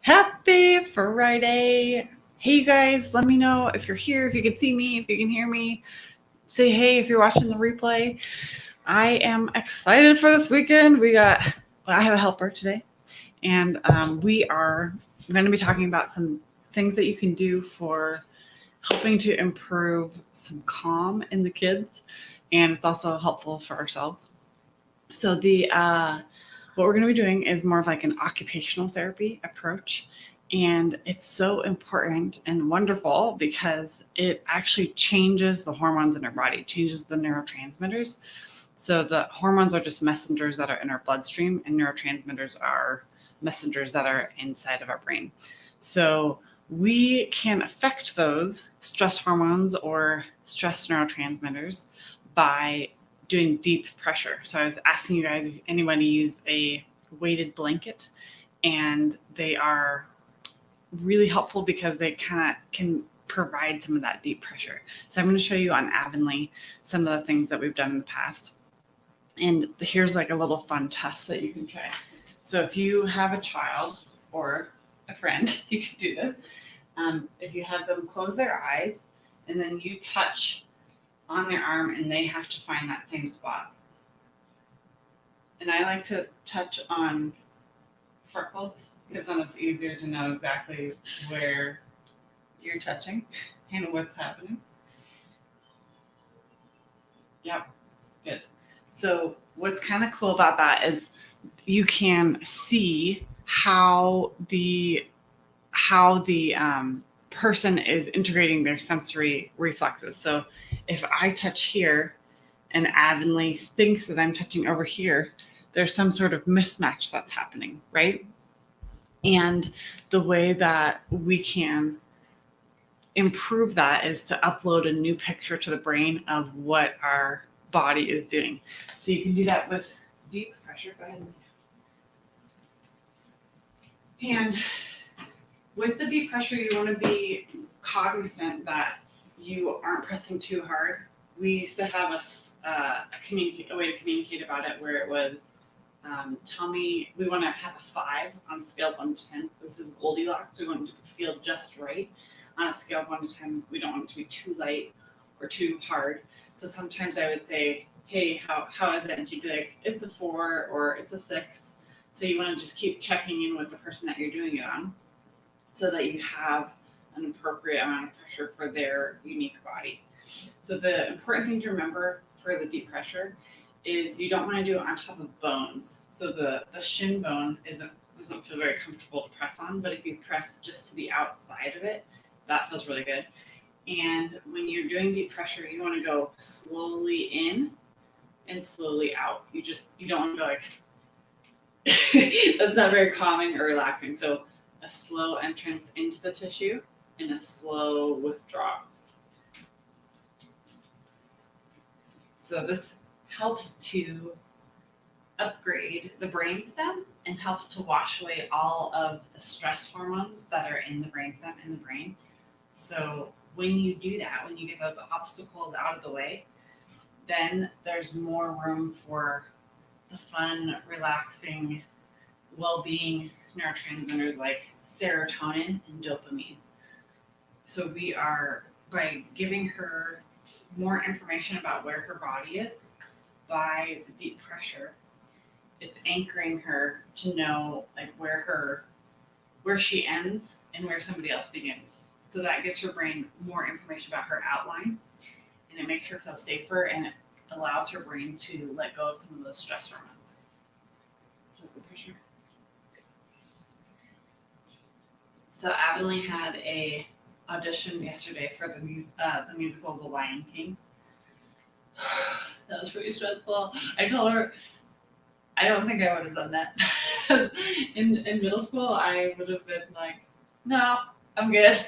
Happy Friday. Hey, you guys, let me know if you're here, if you can see me, if you can hear me. Say hey if you're watching the replay. I am excited for this weekend. I have a helper today, and we are going to be talking about some things that you can do for helping to improve some calm in the kids, and it's also helpful for ourselves. So what we're going to be doing is more of like an occupational therapy approach. And it's so important and wonderful because it actually changes the hormones in our body, changes the neurotransmitters. So the hormones are just messengers that are in our bloodstream, and neurotransmitters are messengers that are inside of our brain. So we can affect those stress hormones or stress neurotransmitters by doing deep pressure. So I was asking you guys if anybody used a weighted blanket, and they are really helpful because they kind of can provide some of that deep pressure. So I'm going to show you on Avonlea some of the things that we've done in the past. And here's like a little fun test that you can try. So if you have a child or a friend, you can do this. If you have them close their eyes and then you touch on their arm and they have to find that same spot. And I like to touch on freckles because then it's easier to know exactly where you're touching and what's happening. Yep, good. So what's kind of cool about that is you can see how the person is integrating their sensory reflexes. So if I touch here and Avonlea thinks that I'm touching over here, there's some sort of mismatch that's happening, right? And the way that we can improve that is to upload a new picture to the brain of what our body is doing. So you can do that with deep pressure. Go ahead. And with the deep pressure, you want to be cognizant that you aren't pressing too hard. We used to have a way to communicate about it where it was, tell me, we want to have a 5 on a scale of 1 to 10. This is Goldilocks. We want it to feel just right. On a scale of 1 to 10, we don't want it to be too light or too hard. So sometimes I would say, hey, how is it? And she'd be like, it's a 4 or it's a 6. So you want to just keep checking in with the person that you're doing it on so that you have an appropriate amount of pressure for their unique body. So the important thing to remember for the deep pressure is you don't want to do it on top of bones. So the shin bone doesn't feel very comfortable to press on, but if you press just to the outside of it, that feels really good. And when you're doing deep pressure, you want to go slowly in and slowly out. You don't want to go like that's not very calming or relaxing. So a slow entrance into the tissue and a slow withdrawal. So this helps to upgrade the brainstem and helps to wash away all of the stress hormones that are in the brainstem in the brain. So when you do that, when you get those obstacles out of the way, then there's more room for the fun, relaxing, well-being neurotransmitters like serotonin and dopamine. So we are, by giving her more information about where her body is by the deep pressure, it's anchoring her to know like where she ends and where somebody else begins. So that gives her brain more information about her outline, and it makes her feel safer, and it allows her brain to let go of some of those stress hormones. How's the pressure? So Avonlea had a audition yesterday for the musical The Lion King. That was pretty stressful. I told her I don't think I would have done that. in middle school, I would have been like, no, I'm good.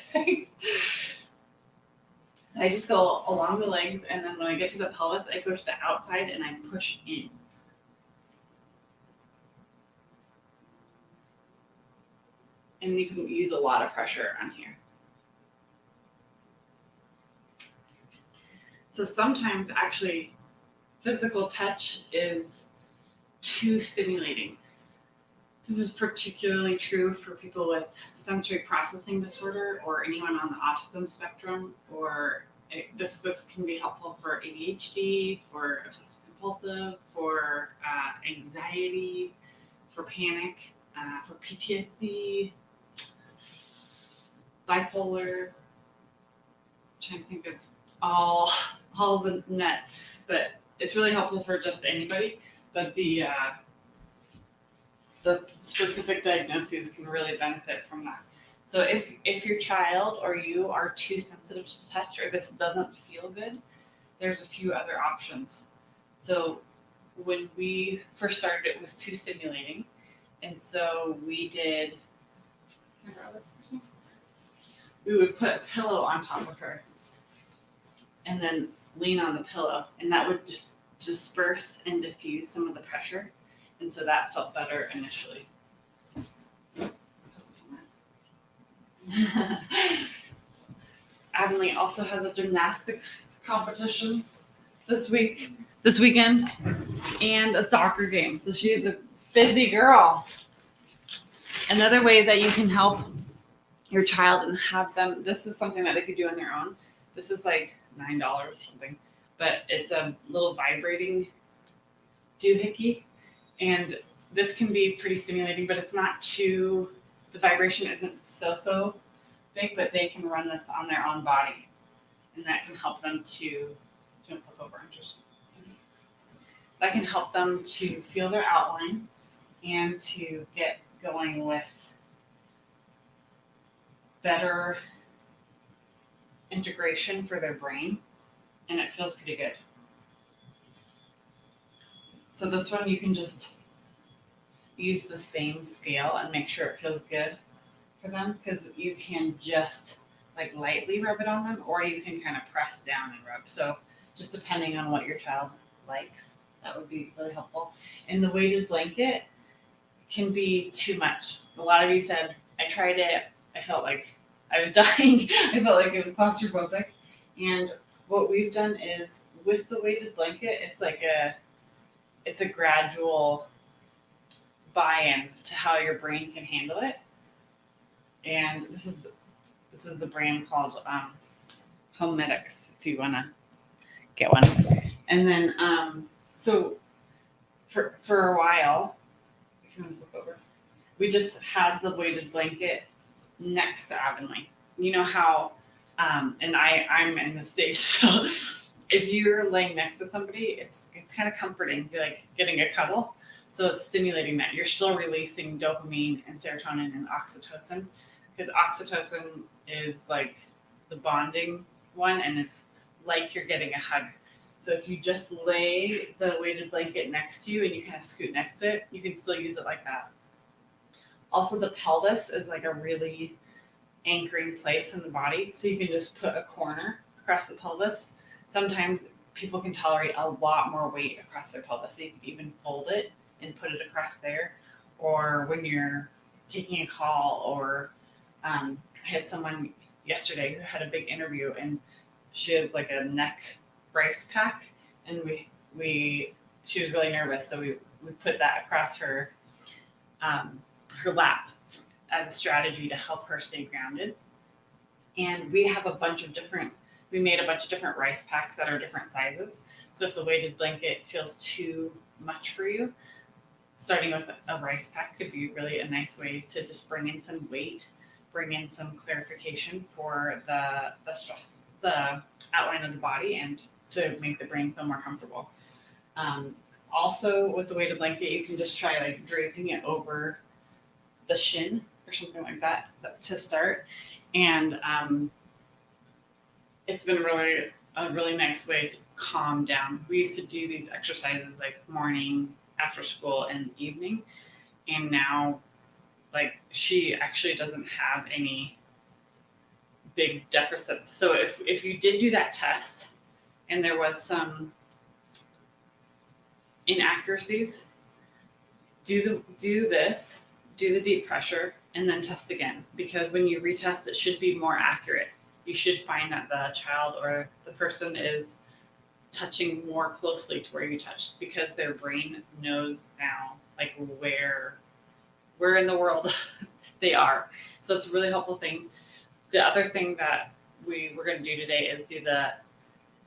So I just go along the legs, and then when I get to the pelvis, I go to the outside and I push in. And you can use a lot of pressure on here. So sometimes actually physical touch is too stimulating. This is particularly true for people with sensory processing disorder or anyone on the autism spectrum, or this can be helpful for ADHD, for obsessive compulsive, for anxiety, for panic, for PTSD, bipolar. I'm trying to think of all the net, but it's really helpful for just anybody. But the specific diagnoses can really benefit from that. So if your child or you are too sensitive to touch, or this doesn't feel good, there's a few other options. So when we first started, it was too stimulating, and so we did. Can I borrow this for a second? We would put a pillow on top of her, and then lean on the pillow, and that would disperse and diffuse some of the pressure, and so that felt better initially. Avonlea also has a gymnastics competition this weekend, and a soccer game. So she's a busy girl. Another way that you can help your child and have them, this is something that they could do on their own. This is like $9 or something, but it's a little vibrating doohickey, and this can be pretty stimulating, but it's not too, the vibration isn't so big, but they can run this on their own body, and that can help them to flip over and just, that can help them to feel their outline and to get going with better integration for their brain, and it feels pretty good. So this one you can just use the same scale and make sure it feels good for them, because you can just like lightly rub it on them, or you can kind of press down and rub. So just depending on what your child likes, that would be really helpful. And the weighted blanket can be too much. A lot of you said, I tried it, I felt like I was dying. I felt like it was claustrophobic. And what we've done is with the weighted blanket, it's a gradual buy-in to how your brain can handle it. And this is a brand called Homedics, if you want to get one. And then so for a while, if you want to flip over, we just had the weighted blanket next to Avonlea. You know how, and I'm in this stage, so if you're laying next to somebody, it's kind of comforting. You're like getting a cuddle. So it's stimulating that. You're still releasing dopamine and serotonin and oxytocin, because oxytocin is like the bonding one, and it's like you're getting a hug. So if you just lay the weighted blanket next to you and you kind of scoot next to it, you can still use it like that. Also, the pelvis is like a really anchoring place in the body. So you can just put a corner across the pelvis. Sometimes people can tolerate a lot more weight across their pelvis. So you can even fold it and put it across there. Or when you're taking a call, or I had someone yesterday who had a big interview, and she has like a neck brace pack, and she was really nervous. So we put that across her lap as a strategy to help her stay grounded. And we made a bunch of different rice packs that are different sizes. So if the weighted blanket feels too much for you, starting with a rice pack could be really a nice way to just bring in some weight, bring in some clarification for the stress, the outline of the body, and to make the brain feel more comfortable. Also, with the weighted blanket, you can just try like draping it over the shin or something like that to start. And it's been a really nice way to calm down. We used to do these exercises like morning, after school, and evening. And now, like, she actually doesn't have any big deficits. So if you did do that test and there was some inaccuracies, do the deep pressure, and then test again. Because when you retest, it should be more accurate. You should find that the child or the person is touching more closely to where you touched, because their brain knows now like where where in the world they are. So it's a really helpful thing. The other thing that we were going to do today is do the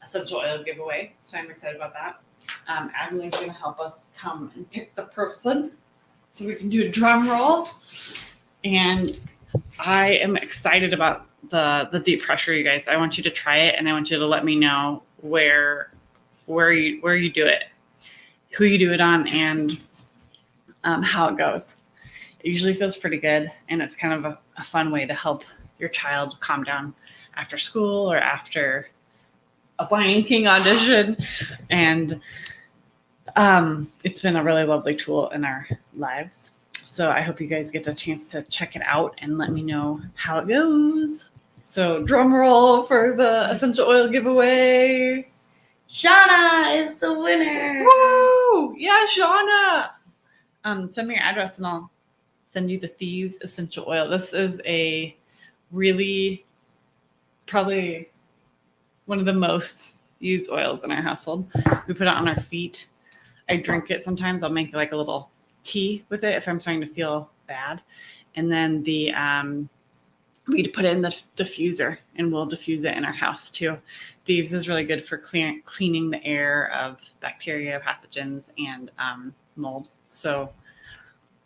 essential oil giveaway. So I'm excited about that. Adeline's going to help us come and pick the person so we can do a drum roll. And I am excited about the deep pressure, you guys. I want you to try it, and I want you to let me know where you do it, who you do it on, and how it goes. It usually feels pretty good, and it's kind of a fun way to help your child calm down after school or after a Lion King audition. And it's been a really lovely tool in our lives. So I hope you guys get a chance to check it out and let me know how it goes. So drum roll for the essential oil giveaway. Shauna is the winner. Woo! Yeah, Shauna. Send me your address and I'll send you the Thieves essential oil. This is a really probably one of the most used oils in our household. We put it on our feet. I drink it sometimes. I'll make like a little tea with it if I'm starting to feel bad. And then we put it in the diffuser, and we'll diffuse it in our house too. Thieves is really good for cleaning the air of bacteria, pathogens, and mold. So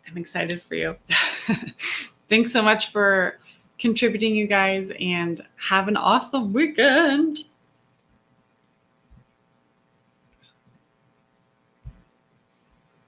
I'm excited for you. Thanks so much for contributing, you guys, and have an awesome weekend.